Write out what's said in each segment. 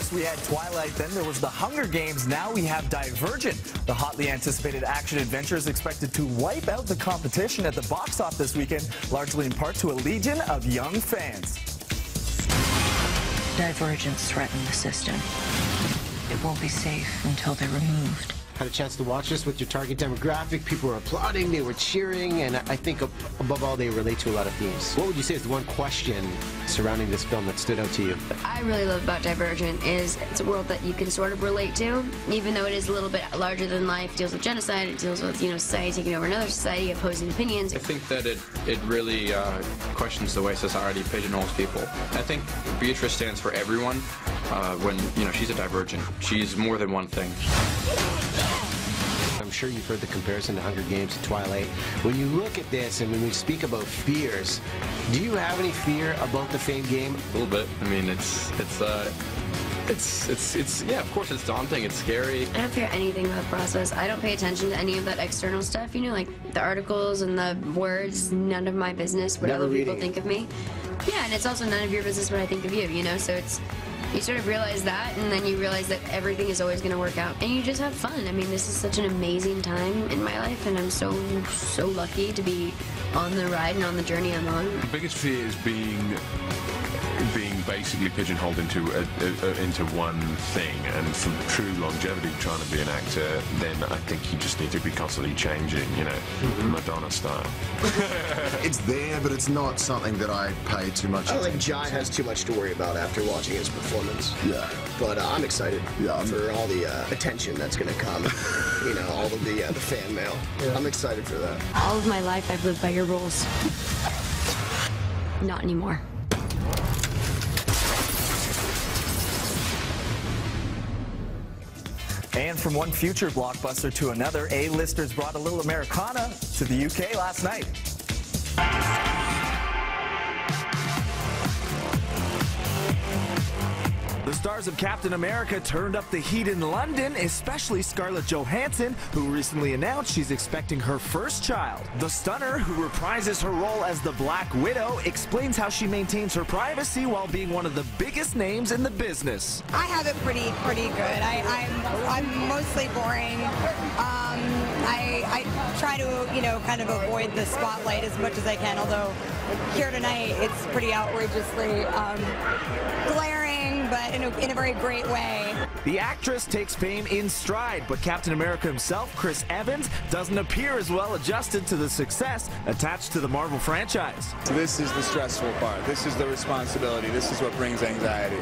First, we had Twilight, then there was the Hunger Games. Now we have Divergent. The hotly anticipated action adventure is expected to wipe out the competition at the box office this weekend, largely in part to a legion of young fans. Divergents threaten the system. It won't be safe until they're removed. Had a chance to watch this with your target demographic. People were applauding, they were cheering, and I think above all they relate to a lot of themes. What would you say is the one question surrounding this film that stood out to you? What I really love about Divergent is it's a world that you can sort of relate to, even though it is a little bit larger than life. It deals with genocide, it deals with, society taking over another society, opposing opinions. I think that it really questions the way society pigeonholes people. I think Beatrice stands for everyone when, she's a Divergent. She's more than one thing. I'm sure you've heard the comparison to Hunger Games to Twilight. When you look at this and when we speak about fears, do you have any fear about the Fame game? A little bit. I mean, it's yeah, of course it's daunting, it's scary. I don't fear anything about the process. I don't pay attention to any of that external stuff, like the articles and the words, none of my business what other people think of me. Yeah, and it's also none of your business what I think of you, so you sort of realize that, and then you realize that everything is always going to work out. And you just have fun. I mean, this is such an amazing time in my life, and I'm so lucky to be on the ride and on the journey I'm on. The biggest fear is being basically pigeonholed into one thing, and for true longevity, trying to be an actor, then I think you just need to be constantly changing, Madonna style. It's there, but it's not something that I pay too much attention. I don't think Jai has too much to worry about after watching his performance. Yeah. But I'm excited for all the attention that's going to come, all of the fan mail. Yeah. I'm excited for that. All of my life I've lived by your rules. Not anymore. And from one future blockbuster to another, A-listers brought a little Americana to the UK last night. The stars of Captain America turned up the heat in London, especially Scarlett Johansson, who recently announced she's expecting her first child. The stunner, who reprises her role as the Black Widow, explains how she maintains her privacy while being one of the biggest names in the business. I have it pretty good. I'm mostly boring. I try to, kind of avoid the spotlight as much as I can, although here tonight it's pretty outrageously glaring, but in a very great way. The actress takes fame in stride, but Captain America himself, Chris Evans, doesn't appear as well adjusted to the success attached to the Marvel franchise. This is the stressful part. This is the responsibility. This is what brings anxiety.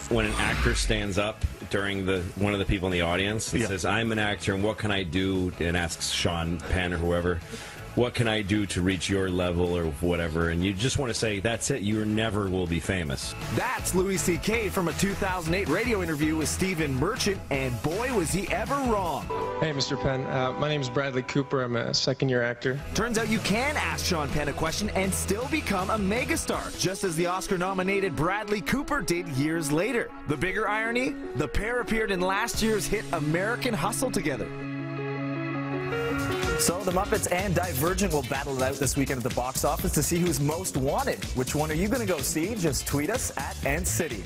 When an actor stands up during one of the people in the audience and says, "I'm an actor, and what can I do?" and asks Sean Penn or whoever, "What can I do to reach your level?" or whatever, and you just want to say, "That's it, you never will be famous." That's Louis C.K. from a 2008 radio interview with Stephen Merchant, and boy, was he ever wrong. Hey, Mr. Penn. My name's Bradley Cooper. I'm a second-year actor. Turns out you can ask Sean Penn a question and still become a megastar, just as the Oscar-nominated Bradley Cooper did years later. The bigger irony? The pair appeared in last year's hit American Hustle together. So the Muppets and Divergent will battle it out this weekend at the box office to see who's most wanted. Which one are you going to go see? Just tweet us at NCity.